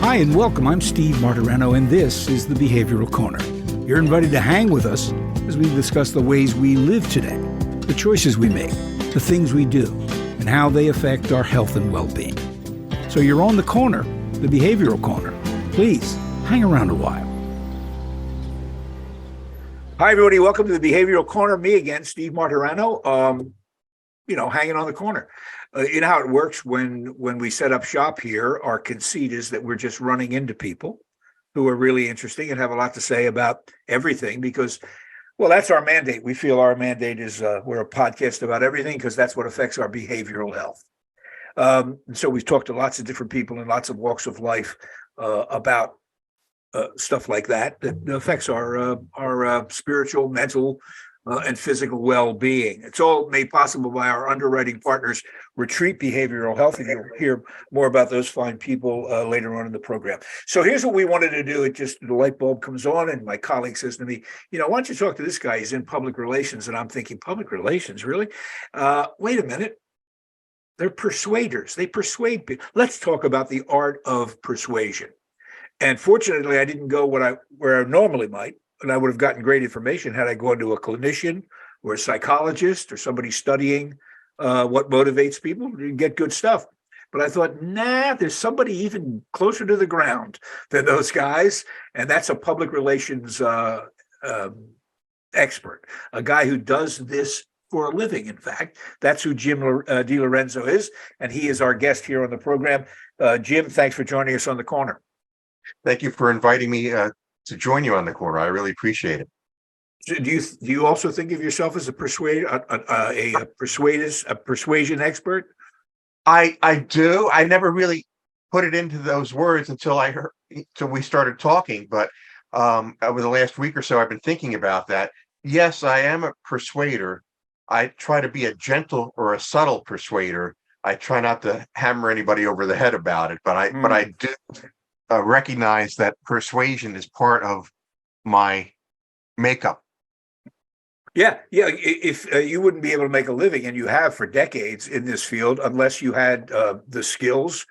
Hi and welcome. I'm Steve Martorano, and this is the Behavioral Corner. You're invited to hang with us as we discuss the ways we live today, the choices we make, the things we do, and how they affect our health and well-being. So you're on the corner, the Behavioral Corner. Please hang around a while. Hi, everybody. Welcome to the Behavioral Corner. Me again, Steve Martorano. Hanging on the corner. You know how it works when we set up shop here. Our conceit is that we're just running into people who are really interesting and have a lot to say about everything because, well, that's our mandate. We feel our mandate is we're a podcast about everything because that's what affects our behavioral health. So we've talked to lots of different people in lots of walks of life about stuff like that affects our spiritual, mental, and physical well-being. It's all made possible by our underwriting partners, Retreat Behavioral Health, and you'll hear more about those fine people later on in the program. So here's what we wanted to do. The light bulb comes on, and my colleague says to me, why don't you talk to this guy? He's in public relations. And I'm thinking, public relations, really? Wait a minute. They're persuaders. They persuade people. Let's talk about the art of persuasion. And fortunately, I didn't go where I normally might. And I would have gotten great information had I gone to a clinician or a psychologist or somebody studying what motivates people to get good stuff. But I thought, there's somebody even closer to the ground than those guys. And that's a public relations expert, a guy who does this for a living. In fact, that's who Jim DeLorenzo is. And he is our guest here on the program. Jim, thanks for joining us on the corner. Thank you for inviting me to join you on the corner. I really appreciate it. Do you also think of yourself as a persuasion expert? I do. I never really put it into those words until we started talking. But over the last week or so, I've been thinking about that. Yes, I am a persuader. I try to be a gentle or a subtle persuader. I try not to hammer anybody over the head about it, but I do recognize that persuasion is part of my makeup. Yeah. If you wouldn't be able to make a living, and you have for decades in this field, unless you had the skills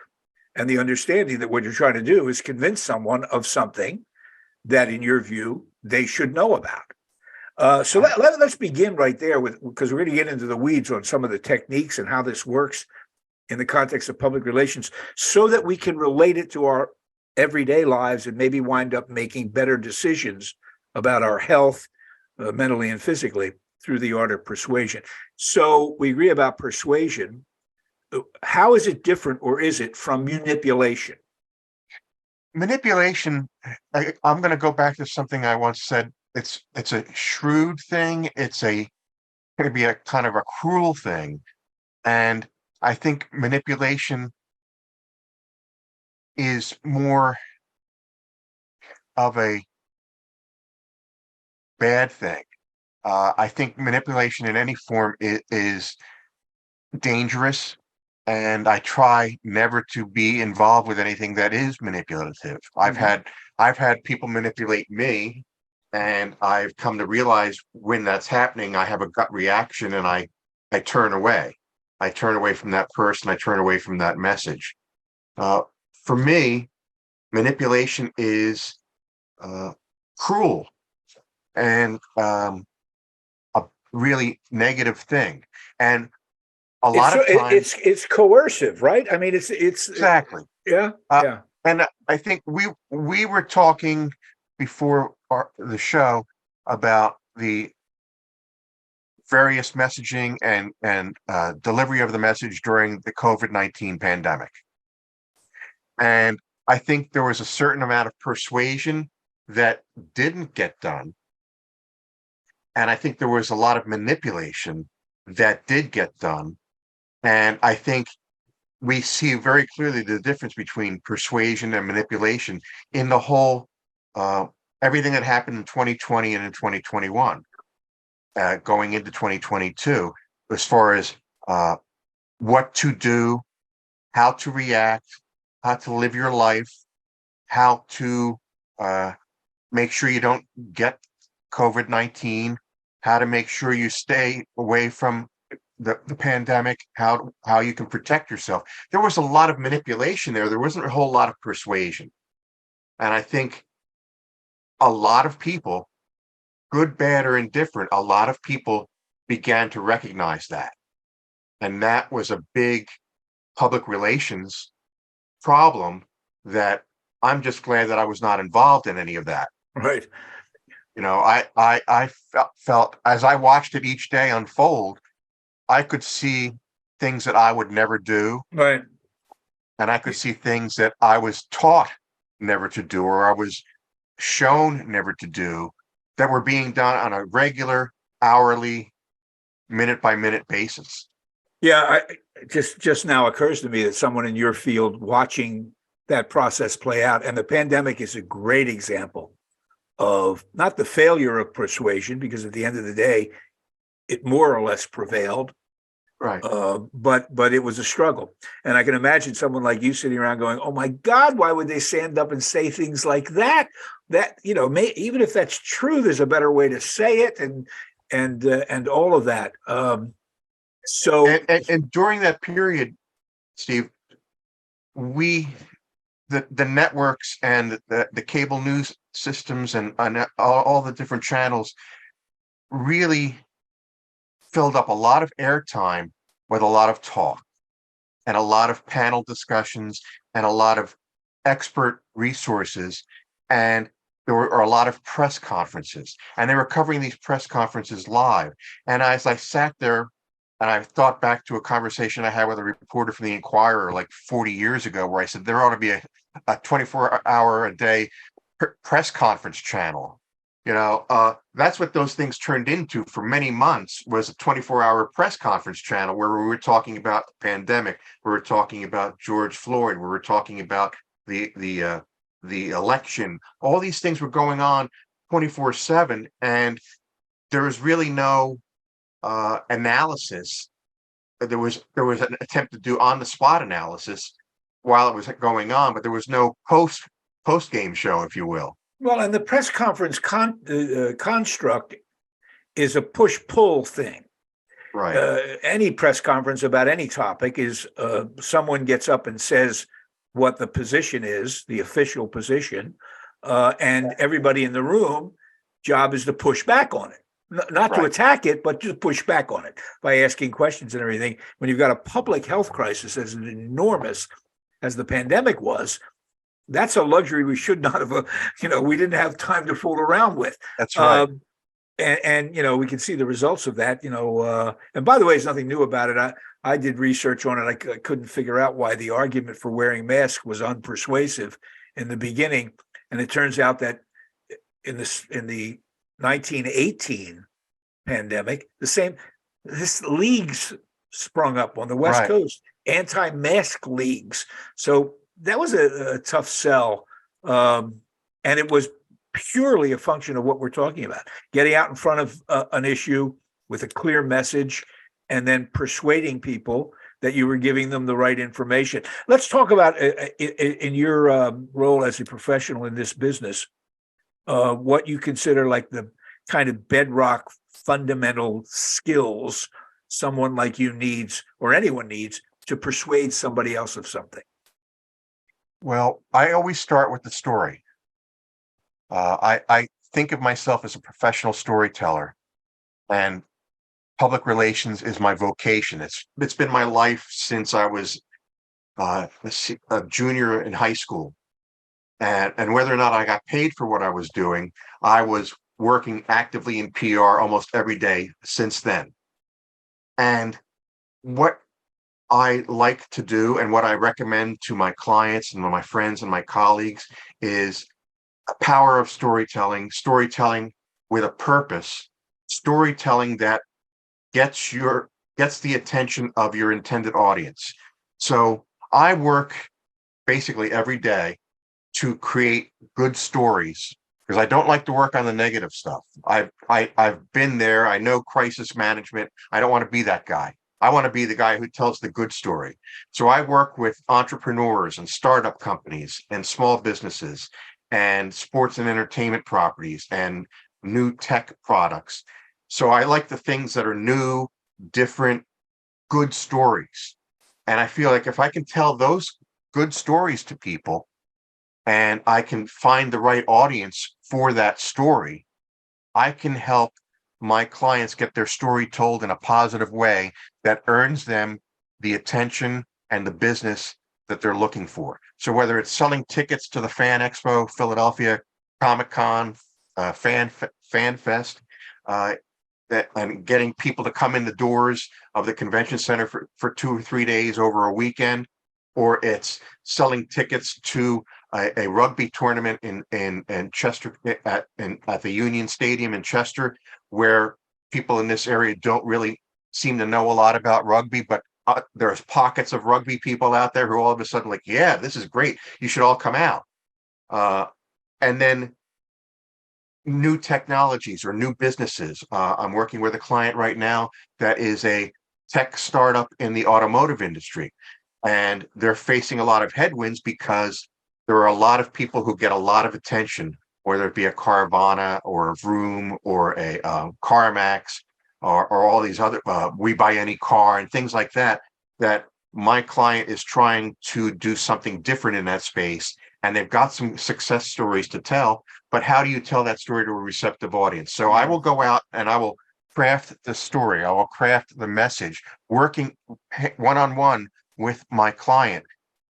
and the understanding that what you're trying to do is convince someone of something that, in your view, they should know about. So let's begin right there because we're going to get into the weeds on some of the techniques and how this works in the context of public relations, so that we can relate it to our everyday lives and maybe wind up making better decisions about our health, mentally and physically, through the art of persuasion. So we agree about persuasion. How is it different, or is it, from manipulation? Manipulation, I'm going to go back to something I once said. It's a shrewd thing. It's going to be a kind of a cruel thing. And I think manipulation is more of a bad thing. I think manipulation in any form is dangerous, and I try never to be involved with anything that is manipulative. I've had people manipulate me, and I've come to realize when that's happening, I have a gut reaction, and I turn away. I turn away from that person. I turn away from that message. For me, manipulation is cruel and a really negative thing. And a lot of times it's coercive, right? I mean, it's exactly. Yeah. And I think we were talking before the show about the various messaging and delivery of the message during the COVID-19 pandemic. And I think there was a certain amount of persuasion that didn't get done. And I think there was a lot of manipulation that did get done. And I think we see very clearly the difference between persuasion and manipulation in the whole, everything that happened in 2020 and in 2021, going into 2022, as far as what to do, how to react, how to live your life, how to make sure you don't get COVID-19, how to make sure you stay away from the pandemic, how you can protect yourself. There was a lot of manipulation there. There wasn't a whole lot of persuasion. And I think a lot of people, good, bad, or indifferent, a lot of people began to recognize that. And that was a big public relations problem that I'm just glad that I was not involved in any of that. Right. I felt as I watched it each day unfold, I could see things that I would never do, Right. and I could see things that I was taught never to do, or I was shown never to do, that were being done on a regular, hourly, minute by minute basis. Yeah, just now occurs to me that someone in your field watching that process play out, and the pandemic is a great example of not the failure of persuasion, because at the end of the day, it more or less prevailed, Right. but it was a struggle. And I can imagine someone like you sitting around going, "Oh my God, why would they stand up and say things like that? That even if that's true, there's a better way to say it, and all of that." So And during that period, Steve, we the networks and the cable news systems and all the different channels really filled up a lot of airtime with a lot of talk and a lot of panel discussions and a lot of expert resources. And there were a lot of press conferences, and they were covering these press conferences live. And as I sat there and I thought back to a conversation I had with a reporter from the Inquirer like 40 years ago, where I said there ought to be a 24-hour a day press conference channel. That's what those things turned into for many months, was a 24-hour press conference channel where we were talking about the pandemic, we were talking about George Floyd, we were talking about the election. All these things were going on 24/7, and there was really no analysis. There was an attempt to do on the spot analysis while it was going on, but there was no post game show, if you will. well, and the press conference construct is a push-pull thing. Right. Any press conference about any topic is someone gets up and says what the position is, the official position, and everybody in the room job is to push back on it. Not to Right. attack it, but to push back on it by asking questions and everything. When you've got a public health crisis as enormous as the pandemic was, that's a luxury we should not have, we didn't have time to fool around with. That's right. And we can see the results of that, and by the way, there's nothing new about it. I did research on it. I couldn't figure out why the argument for wearing masks was unpersuasive in the beginning. And it turns out that in the 1918 pandemic, this leagues sprung up on the West Right. Coast, anti-mask leagues. So that was a tough sell. And it was purely a function of what we're talking about, getting out in front of an issue with a clear message and then persuading people that you were giving them the right information. Let's talk about, in your role as a professional in this business, what you consider like the kind of bedrock fundamental skills someone like you needs, or anyone needs, to persuade somebody else of something. Well, I always start with the story. I think of myself as a professional storyteller, and public relations is my vocation. It's been my life since I was a junior in high school, and whether or not I got paid for what I was doing, I was working actively in PR almost every day since then. And what I like to do, and what I recommend to my clients and my friends and my colleagues, is a power of storytelling with a purpose, storytelling that gets the attention of your intended audience. So I work basically every day to create good stories, because I don't like to work on the negative stuff. I've been there. I know crisis management. I don't want to be that guy. I want to be the guy who tells the good story. So I work with entrepreneurs and startup companies and small businesses and sports and entertainment properties and new tech products. So I like the things that are new, different, good stories. And I feel like if I can tell those good stories to people, and I can find the right audience for that story, I can help my clients get their story told in a positive way that earns them the attention and the business that they're looking for. So whether it's selling tickets to the Fan Expo, Philadelphia, Comic Con, Fan Fest, and getting people to come in the doors of the convention center for 2 or 3 days over a weekend, or it's selling tickets to a rugby tournament in Chester at the Union Stadium in Chester, where people in this area don't really seem to know a lot about rugby, but there's pockets of rugby people out there who all of a sudden like, yeah, this is great. You should all come out. And then new technologies or new businesses. I'm working with a client right now that is a tech startup in the automotive industry, and they're facing a lot of headwinds because there are a lot of people who get a lot of attention, whether it be a Carvana or a Vroom or a CarMax or all these other We Buy Any Car and things like that, that my client is trying to do something different in that space. And they've got some success stories to tell, but how do you tell that story to a receptive audience? So I will go out and I will craft the story. I will craft the message, working one-on-one with my client.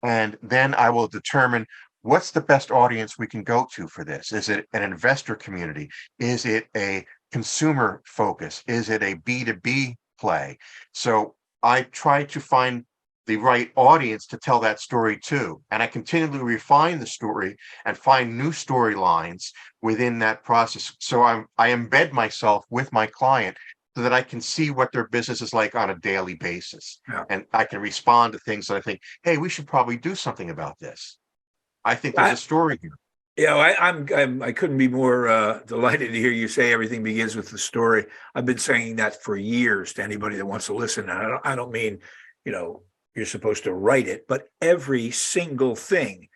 And then I will determine what's the best audience we can go to for this. Is it an investor community? Is it a consumer focus? Is it a B2B play? So I try to find the right audience to tell that story to. And I continually refine the story and find new storylines within that process. So I embed myself with my client so that I can see what their business is like on a daily basis. Yeah. And I can respond to things that I think, hey, we should probably do something about this. I think there's a story here. I couldn't be more delighted to hear you say everything begins with the story. I've been saying that for years to anybody that wants to listen. And I don't mean, you're supposed to write it, but every single thing,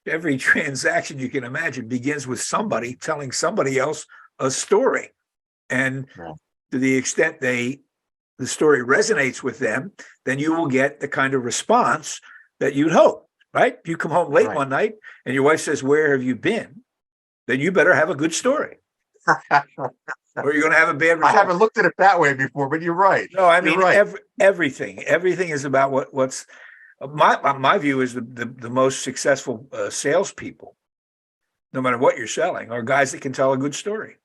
every transaction you can imagine begins with somebody telling somebody else a story. And to the extent the story resonates with them, then you will get the kind of response that you'd hope, right? You come home late one night and your wife says, "Where have you been?" Then you better have a good story. Or you're going to have a bad result. I haven't looked at it that way before, but you're right. No, I mean, everything is about what's my view is the most successful salespeople, no matter what you're selling, are guys that can tell a good story.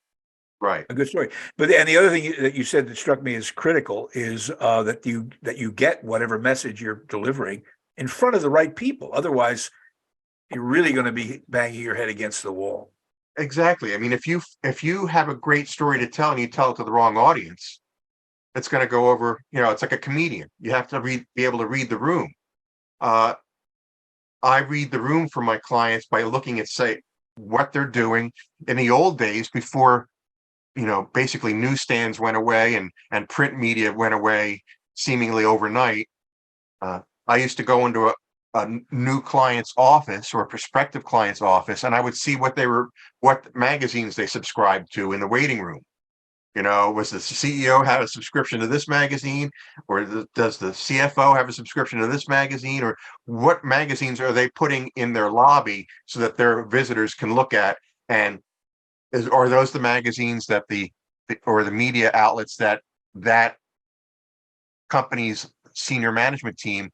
Right. A good story. But and the other thing that you said that struck me as critical is that you get whatever message you're delivering in front of the right people. Otherwise, you're really going to be banging your head against the wall. Exactly. I mean, if you have a great story to tell and you tell it to the wrong audience, it's going to go over. It's like a comedian. You have to be able to read the room. I read the room for my clients by looking at, say, what they're doing. In the old days, before basically newsstands went away and print media went away seemingly overnight, I used to go into a new client's office or a prospective client's office, and I would see what magazines they subscribed to in the waiting room. Was the CEO have a subscription to this magazine, or does the CFO have a subscription to this magazine, or what magazines are they putting in their lobby so that their visitors can look at? And are those the magazines that the media outlets that company's senior management team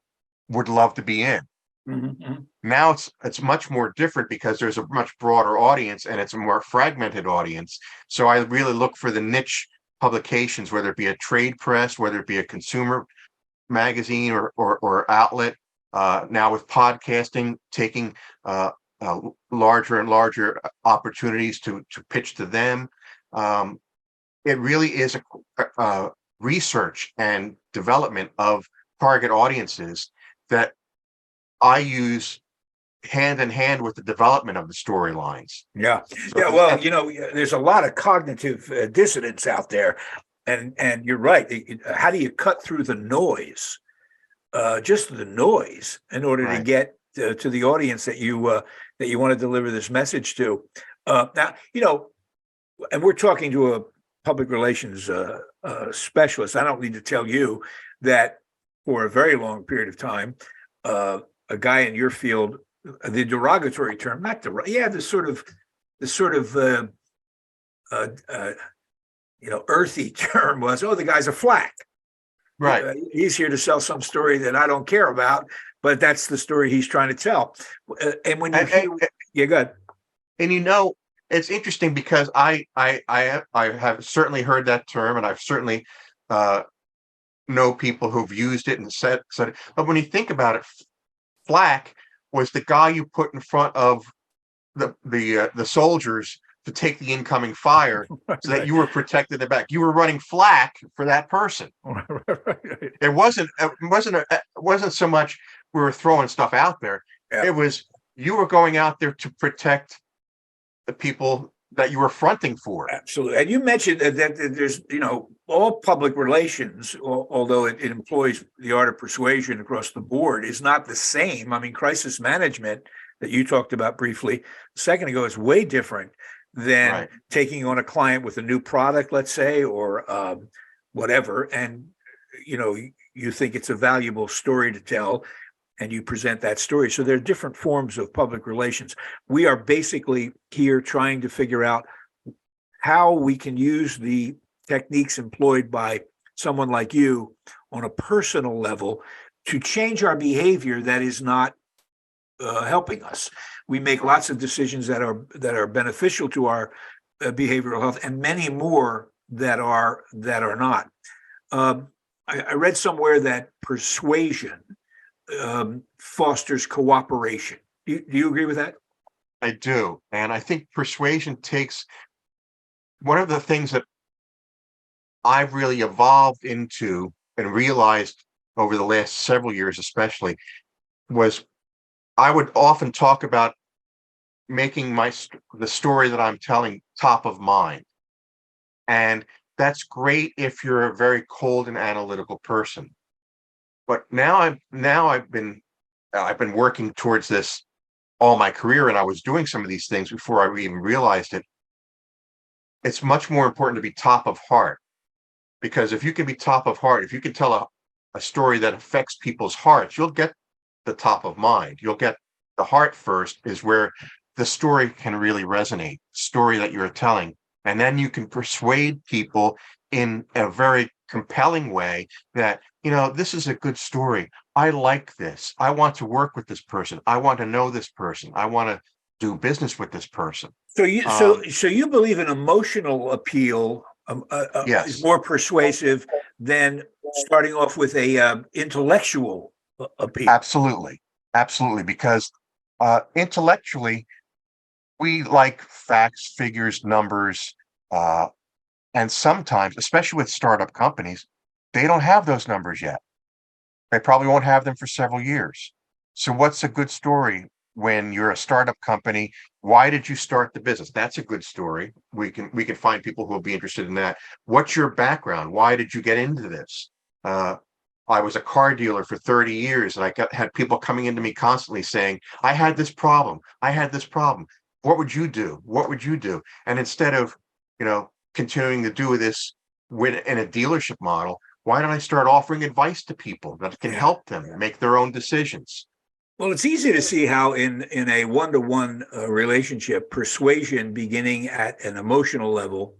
would love to be in? Mm-hmm. Now it's much more different because there's a much broader audience and it's a more fragmented audience. So I really look for the niche publications, whether it be a trade press, whether it be a consumer magazine or outlet. Now with podcasting taking larger and larger opportunities to pitch to them, it really is a research and development of target audiences that I use hand in hand with the development of the storylines. Yeah. Well, there's a lot of cognitive dissonance out there, and you're right. How do you cut through the noise, just the noise, in order to get to the audience that you want to deliver this message to? Now, and we're talking to a public relations specialist. I don't need to tell you that for a very long period of time, a guy in your field the derogatory term, not the sort of earthy term was, oh, the guy's a flack. Right. He's here to sell some story that I don't care about, but that's the story he's trying to tell. And when you hear, yeah, go ahead. And it's interesting because I have certainly heard that term, and I've certainly know people who've used it and said it. But when you think about it, flack was the guy you put in front of the soldiers to take the incoming fire, so that you were protected in the back. You were running flak for that person. It wasn't so much we were throwing stuff out there. Yeah. It was you were going out there to protect the people that you were fronting for. Absolutely. And you mentioned that there's, all public relations, although it employs the art of persuasion across the board, is not the same. I mean, crisis management that you talked about briefly a second ago is way different than taking on a client with a new product, let's say, or whatever. And, you think it's a valuable story to tell, and you present that story. So there are different forms of public relations. We are basically here trying to figure out how we can use the techniques employed by someone like you on a personal level to change our behavior that is not helping us. We make lots of decisions that are beneficial to our behavioral health, and many more that are not. I read somewhere that persuasion fosters cooperation. Do you agree with that? I do, and I think persuasion takes one of the things that I've really evolved into and realized over the last several years, especially, was I would often talk about making the story that I'm telling top of mind. And that's great if you're a very cold and analytical person. But I've been working towards this all my career, and I was doing some of these things before I even realized it. It's much more important to be top of heart, because if you can be top of heart, if you can tell a story that affects people's hearts, you'll get the top of mind. You'll get the heart first, is where the story can really resonate, story that you're telling. And then you can persuade people in a very compelling way that, this is a good story. I like this. I want to work with this person. I want to know this person. I want to do business with this person. So you believe an emotional appeal yes. is more persuasive than starting off with a intellectual appeal? Absolutely. Because intellectually, we like facts, figures, numbers, and sometimes, especially with startup companies, they don't have those numbers yet. They probably won't have them for several years. So what's a good story when you're a startup company? Why did you start the business? That's a good story. We can find people who will be interested in that. What's your background? Why did you get into this? I was a car dealer for 30 years, and had people coming into me constantly saying, I had this problem. What would you do? What would you do? And instead of, continuing to do this in a dealership model, why don't I start offering advice to people that can help them make their own decisions? Well, it's easy to see how in a one-to-one relationship, persuasion beginning at an emotional level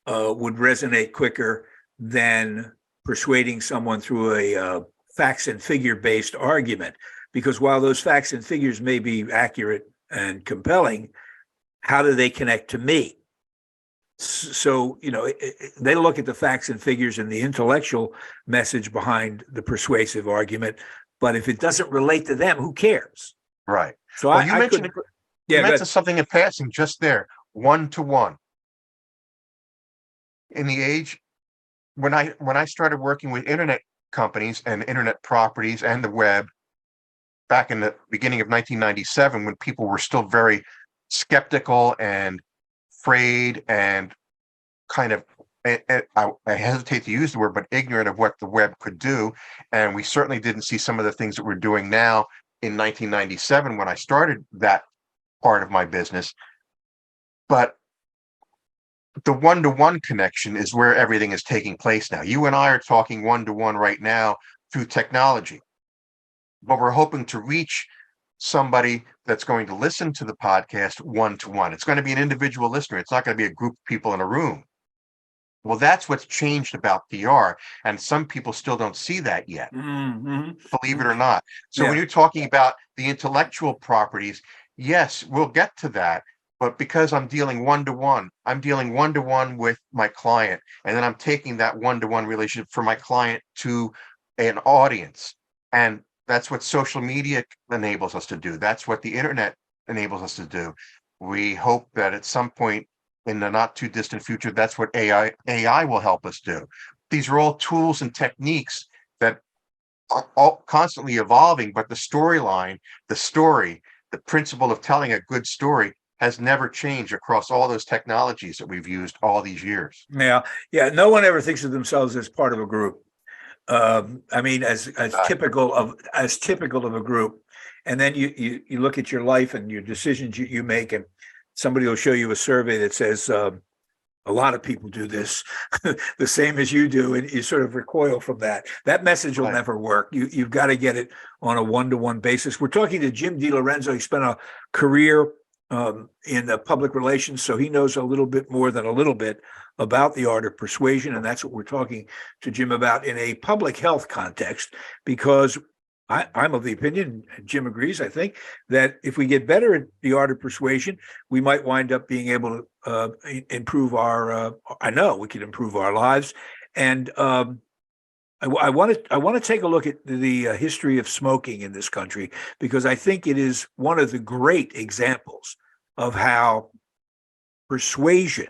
would resonate quicker than persuading someone through a facts and figure-based argument. Because while those facts and figures may be accurate and compelling, how do they connect to me? So, they look at the facts and figures and the intellectual message behind the persuasive argument. But if it doesn't relate to them, who cares? Right. So well, you mentioned something in passing just there, one-to-one. In the age when I started working with internet companies and internet properties and the web back in the beginning of 1997, when people were still very skeptical and afraid and kind of, I hesitate to use the word, but ignorant of what the web could do. And we certainly didn't see some of the things that we're doing now in 1997 when I started that part of my business. But the one-to-one connection is where everything is taking place now. You and I are talking one-to-one right now through technology, but we're hoping to reach somebody that's going to listen to the podcast one-to-one. It's going to be an individual listener. It's not going to be a group of people in a room. Well, that's what's changed about PR, and some people still don't see that yet, believe it or not. So when Yeah. you're talking about the intellectual properties, yes, we'll get to that. But because I'm dealing one-to-one, I'm dealing one-to-one with my client, and then I'm taking that one-to-one relationship from my client to an audience. And that's what social media enables us to do. That's what the internet enables us to do. We hope that at some point in the not too distant future, that's what AI will help us do. These are all tools and techniques that are all constantly evolving, but the storyline, the story, the principle of telling a good story has never changed across all those technologies that we've used all these years. Yeah. Yeah. No one ever thinks of themselves as part of a group. I mean, as typical of a group. And then you look at your life and your decisions you make, and somebody will show you a survey that says a lot of people do this the same as you do, and you sort of recoil from that. That message will Right. never work. You've got to get it on a one-to-one basis. We're talking to Jim DeLorenzo. He spent a career in public relations, so he knows a little bit more than a little bit about the art of persuasion, and that's what we're talking to Jim about in a public health context, because I'm of the opinion, Jim agrees, I think, that if we get better at the art of persuasion, we might wind up being able to improve I know we could improve our lives. And I want to take a look at the history of smoking in this country, because I think it is one of the great examples of how persuasion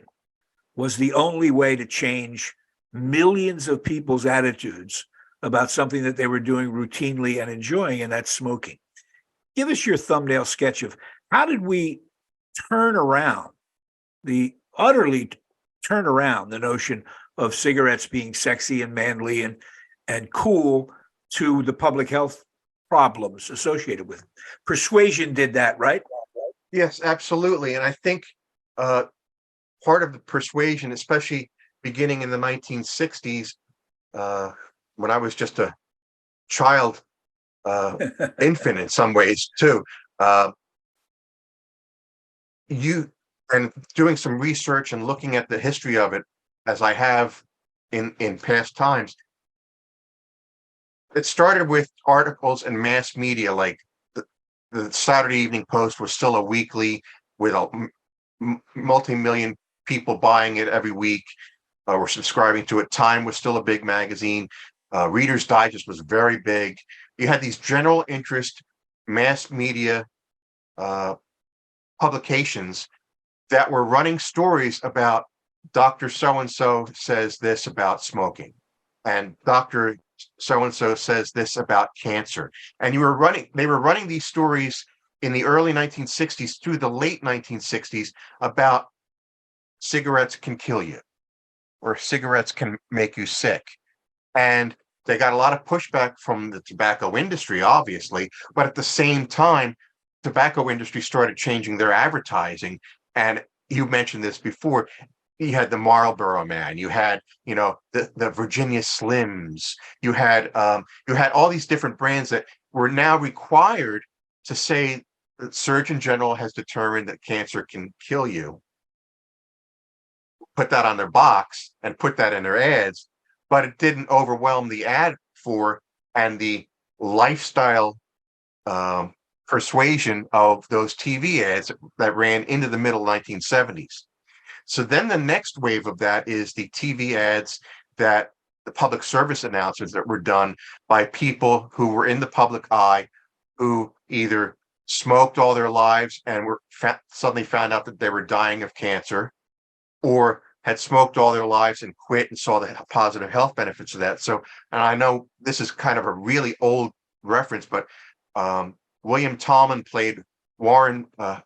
was the only way to change millions of people's attitudes about something that they were doing routinely and enjoying, and that's smoking. Give us your thumbnail sketch of how did we utterly turn around the notion of cigarettes being sexy and manly and cool to the public health problems associated with it. Persuasion did that, right? Yes, absolutely. And I think part of the persuasion, especially beginning in the 1960s, when I was just a child, infant in some ways too, you and doing some research and looking at the history of it, as I have in past times, it started with articles in mass media, like the Saturday Evening Post was still a weekly with a multi-million people buying it every week, were subscribing to it. Time was still a big magazine. Reader's Digest was very big. You had these general interest mass media publications that were running stories about Dr. So-and-so says this about smoking, and Dr. So-and-so says this about cancer. And they were running these stories in the early 1960s through the late 1960s about cigarettes can kill you, or cigarettes can make you sick. And they got a lot of pushback from the tobacco industry, obviously, but at the same time, tobacco industry started changing their advertising. And you mentioned this before. You had the Marlboro Man, you had, the Virginia Slims, you had all these different brands that were now required to say that Surgeon General has determined that cancer can kill you, put that on their box and put that in their ads, but it didn't overwhelm the ad for and the lifestyle persuasion of those TV ads that ran into the middle 1970s. So then the next wave of that is the TV ads, that the public service announcements that were done by people who were in the public eye, who either smoked all their lives and were suddenly found out that they were dying of cancer, or had smoked all their lives and quit and saw the positive health benefits of that. So, and I know this is kind of a really old reference, but William Tallman played Warren Berger,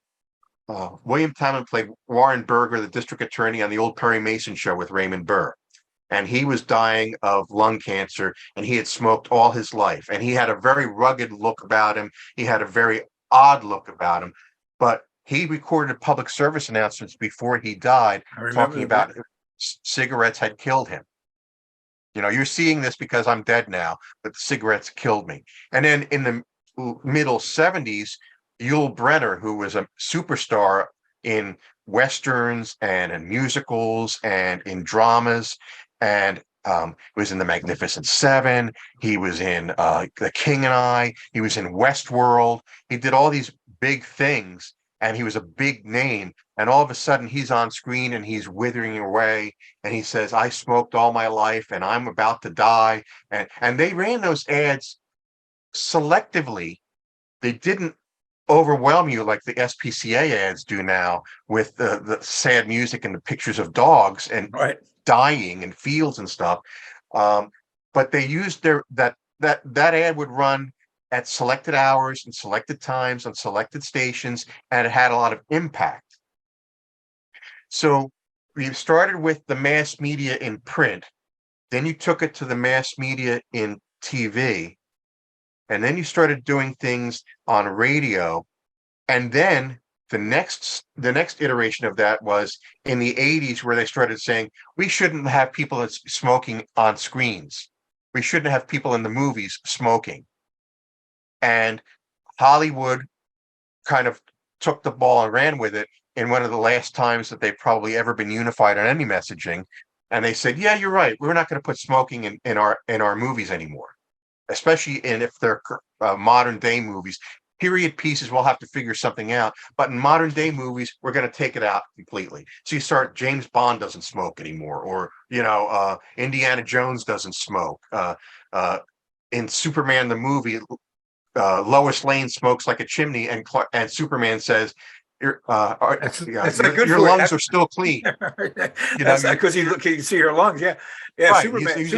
the district attorney on the old Perry Mason show with Raymond Burr. And he was dying of lung cancer, and he had smoked all his life. And he had a very rugged look about him. He had a very odd look about him. But he recorded public service announcements before he died, talking about cigarettes had killed him. You're seeing this because I'm dead now, but the cigarettes killed me. And then in the middle 70s, Yul Brynner, who was a superstar in westerns and in musicals and in dramas, and was in The Magnificent Seven. He was in The King and I. He was in Westworld. He did all these big things, and he was a big name. And all of a sudden, he's on screen and he's withering away. And he says, "I smoked all my life, and I'm about to die." And they ran those ads selectively. They didn't overwhelm you like the SPCA ads do now, with the sad music and the pictures of dogs and Right. dying and fields and stuff. But they used that ad would run at selected hours and selected times on selected stations, and it had a lot of impact. So you started with the mass media in print, then you took it to the mass media in TV, and then you started doing things on radio. And then the next iteration of that was in the 80s, where they started saying, we shouldn't have people smoking on screens. We shouldn't have people in the movies smoking. And Hollywood kind of took the ball and ran with it in one of the last times that they've probably ever been unified on any messaging. And they said, yeah, you're right. We're not going to put smoking in our movies anymore, especially if they're modern day movies. Period pieces, we'll have to figure something out. But in modern day movies, we're going to take it out completely. So you start, James Bond doesn't smoke anymore, or Indiana Jones doesn't smoke. In Superman the movie, Lois Lane smokes like a chimney, and Superman says, your lungs are still clean. That's because you can see her lungs. Yeah. Right.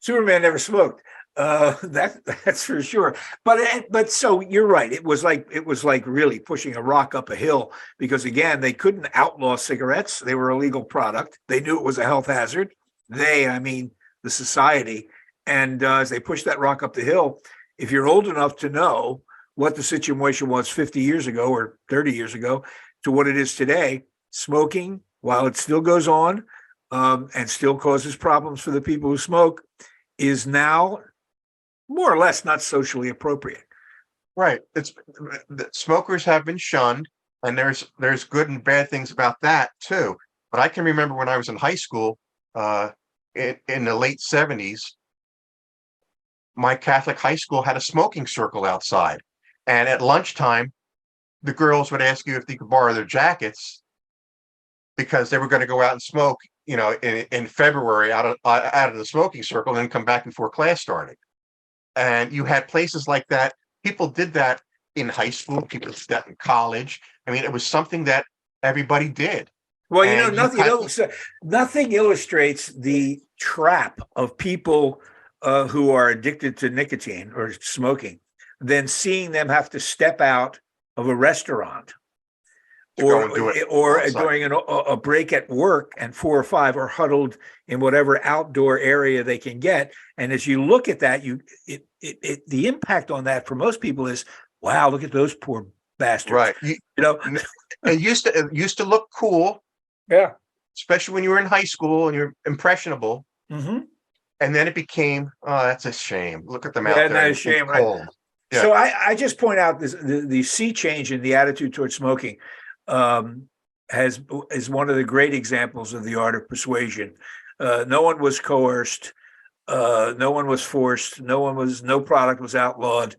Superman never smoked. That's for sure. But so you're right. It was like really pushing a rock up a hill, because again, they couldn't outlaw cigarettes. They were a legal product. They knew it was a health hazard. I mean the society. And as they pushed that rock up the hill, if you're old enough to know what the situation was 50 years ago or 30 years ago to what it is today, smoking, while it still goes on and still causes problems for the people who smoke, is now more or less not socially appropriate. Right. Smokers have been shunned, and there's good and bad things about that too. But I can remember when I was in high school, in the late 70s, my Catholic high school had a smoking circle outside. And at lunchtime, the girls would ask you if they could borrow their jackets, because they were going to go out and smoke, in February out of the smoking circle, and then come back before class started. And you had places like that. People did that in high school. People did that in college. I mean, it was something that everybody did. Well, nothing illustrates the trap of people who are addicted to nicotine or smoking than seeing them have to step out of a restaurant or during a break at work, and 4 or 5 are huddled in whatever outdoor area they can get. And as you look at that, the impact on that for most people is, wow, look at those poor bastards. Right. It used to look cool. Yeah. Especially when you were in high school and you're impressionable. Mm-hmm. And then it became, that's a shame. Look at them out there. That's a shame, right? Yeah. So I just point out the sea change in the attitude towards smoking is one of the great examples of the art of persuasion. No one was coerced. No one was forced. No product was outlawed.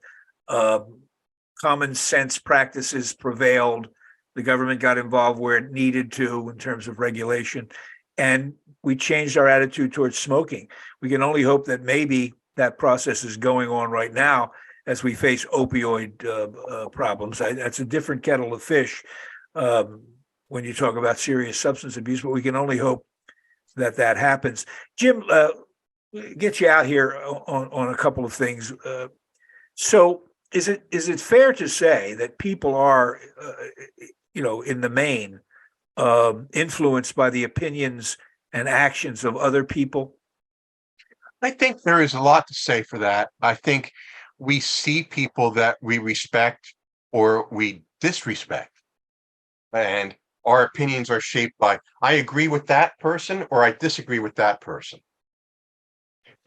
Common sense practices prevailed. The government got involved where it needed to in terms of regulation. And we changed our attitude towards smoking. We can only hope that maybe that process is going on right now as we face opioid problems. That's a different kettle of fish when you talk about serious substance abuse, but we can only hope that happens. Jim, get you out here on a couple of things. So is it fair to say that people are, in the main, influenced by the opinions and actions of other people? I think there is a lot to say for that. I think we see people that we respect or we disrespect, and our opinions are shaped by, I agree with that person or I disagree with that person.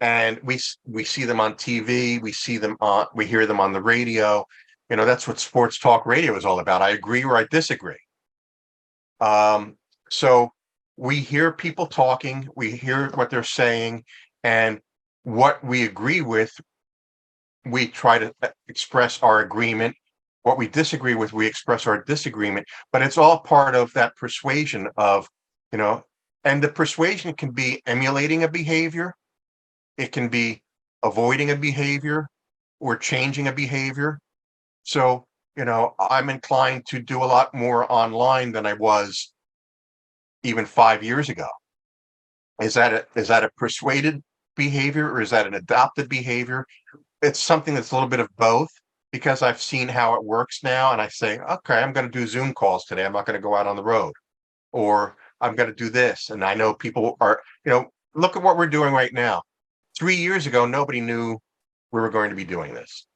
And we see them on TV, we hear them on the radio. That's what sports talk radio is all about. I agree or I disagree. So we hear people talking, we hear what they're saying, and what we agree with, we try to express our agreement. What we disagree with, we express our disagreement. But it's all part of that persuasion of, and the persuasion can be emulating a behavior, it can be avoiding a behavior, or changing a behavior. So, I'm inclined to do a lot more online than I was even 5 years ago. Is that a persuaded behavior, or is that an adopted behavior? It's something that's a little bit of both, because I've seen how it works now, and I say, okay, I'm going to do Zoom calls today. I'm not going to go out on the road, or I'm going to do this. And I know people are, look at what we're doing right now. 3 years ago, nobody knew we were going to be doing this.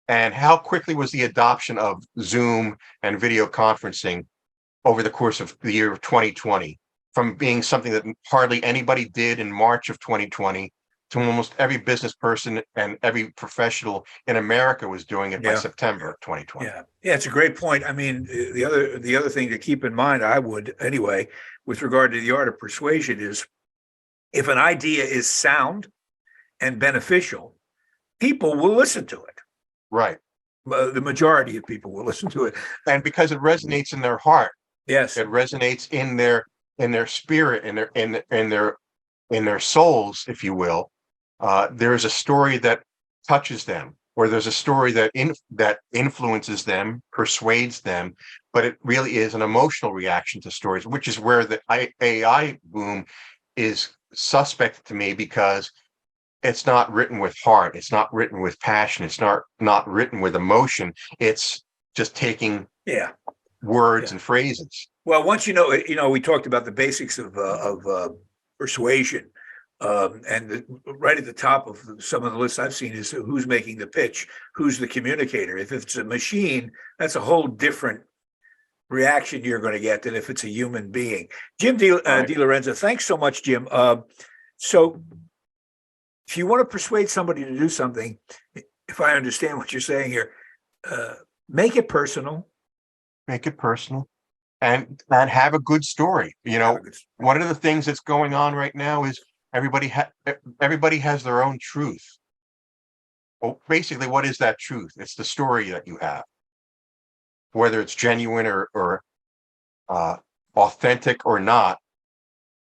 And how quickly was the adoption of Zoom and video conferencing over the course of the year of 2020, from being something that hardly anybody did in March of 2020 to almost every business person and every professional in America was doing it by September of 2020. Yeah, it's a great point. I mean, the other thing to keep in mind, I would anyway, with regard to the art of persuasion, is if an idea is sound and beneficial, people will listen to it. Right. The majority of people will listen to it, and because it resonates in their heart. Yes, it resonates in their spirit, in their souls, if you will. There's a story that touches them, or there's a story that influences them, persuades them, but it really is an emotional reaction to stories, which is where the AI boom is suspect to me, because it's not written with heart, it's not written with passion, it's not written with emotion. It's just taking words and phrases. Well, once we talked about the basics of persuasion, and right at the top of some of the lists I've seen is who's making the pitch, who's the communicator. If it's a machine, that's a whole different reaction you're going to get than if it's a human being. Jim DeLorenzo, thanks so much, Jim. So if you want to persuade somebody to do something, if I understand what you're saying here, make it personal. Make it personal. And have a good story. One of the things that's going on right now is everybody has their own truth. Well, basically, what is that truth? It's the story that you have, whether it's genuine or authentic or not.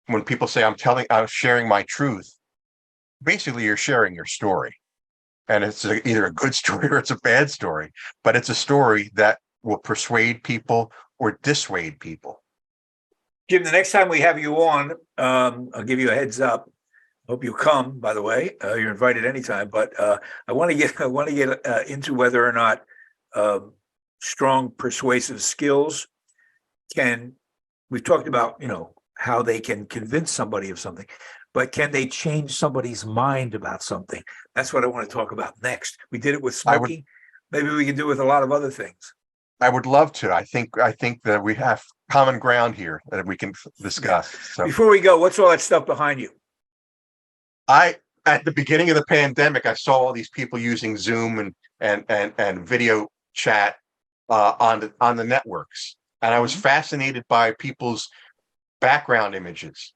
When people say I'm sharing my truth, basically you're sharing your story, and it's either a good story or it's a bad story, but it's a story that will persuade people or dissuade people. Jim, the next time we have you on, I'll give you a heads up. Hope you come, by the way. You're invited anytime, but I want to get into whether or not strong persuasive skills we've talked about, how they can convince somebody of something, but can they change somebody's mind about something? That's what I want to talk about next. We did it with smoking. Maybe we can do it with a lot of other things. I would love to. I think that we have common ground here that we can discuss. So before we go, what's all that stuff behind you? At the beginning of the pandemic, I saw all these people using Zoom and video chat on the networks, and I was fascinated by people's background images.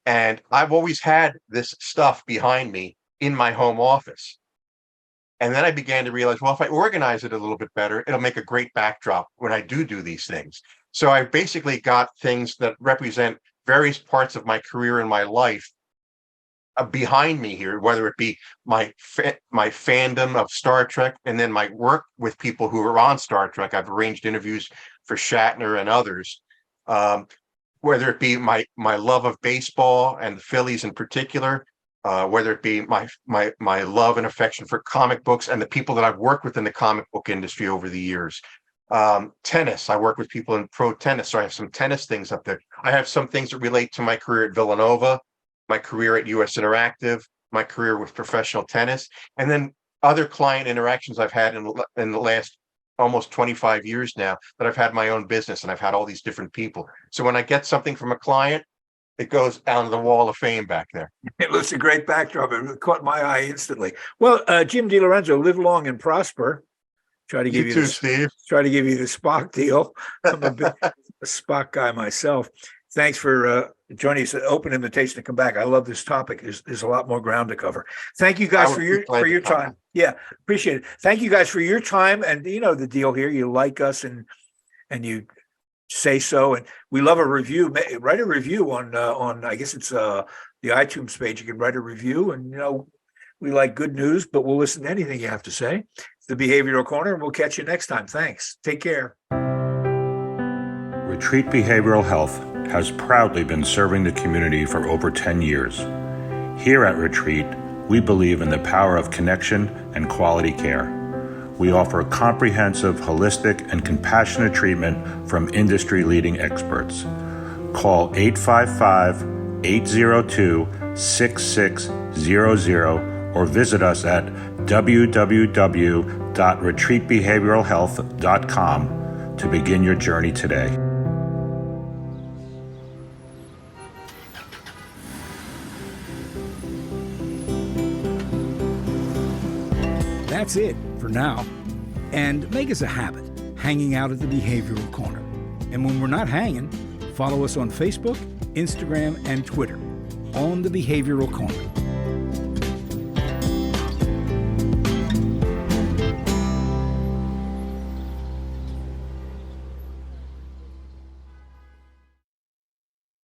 And I've always had this stuff behind me in my home office. And then I began to realize, well, if I organize it a little bit better, it'll make a great backdrop when I do these things. So I basically got things that represent various parts of my career and my life behind me here, whether it be my fandom of Star Trek, and then my work with people who are on Star Trek. I've arranged interviews for Shatner and others. Whether it be my love of baseball and the Phillies in particular, whether it be my love and affection for comic books and the people that I've worked with in the comic book industry over the years. Tennis, I work with people in pro tennis, so I have some tennis things up there. I have some things that relate to my career at Villanova, my career at US Interactive, my career with professional tennis, and then other client interactions I've had in the last almost 25 years now, that I've had my own business and I've had all these different people. So when I get something from a client, it goes down to the wall of fame back there. It looks a great backdrop. It caught my eye instantly. Well, Jim DeLorenzo, live long and prosper. Try to give You you too, Steve. try to give you the Spock deal. I'm a Spock guy myself. Thanks for joining us. An open invitation to come back. I love this topic. There's a lot more ground to cover. Thank you guys I would for be your glad to come time. Yeah, appreciate it. Thank you guys for your time. And you know the deal here. You like us and you say so. And we love a review. Write a review on I guess it's the iTunes page. You can write a review, and you know we like good news, but we'll listen to anything you have to say. It's the Behavioral Corner, and we'll catch you next time. Thanks. Take care. Retreat Behavioral Health has proudly been serving the community for over 10 years. Here at Retreat, we believe in the power of connection and quality care. We offer comprehensive, holistic, and compassionate treatment from industry-leading experts. Call 855-802-6600 or visit us at www.retreatbehavioralhealth.com to begin your journey today. That's it for now. And make us a habit, hanging out at the Behavioral Corner. And when we're not hanging, follow us on Facebook, Instagram, and Twitter on the Behavioral Corner.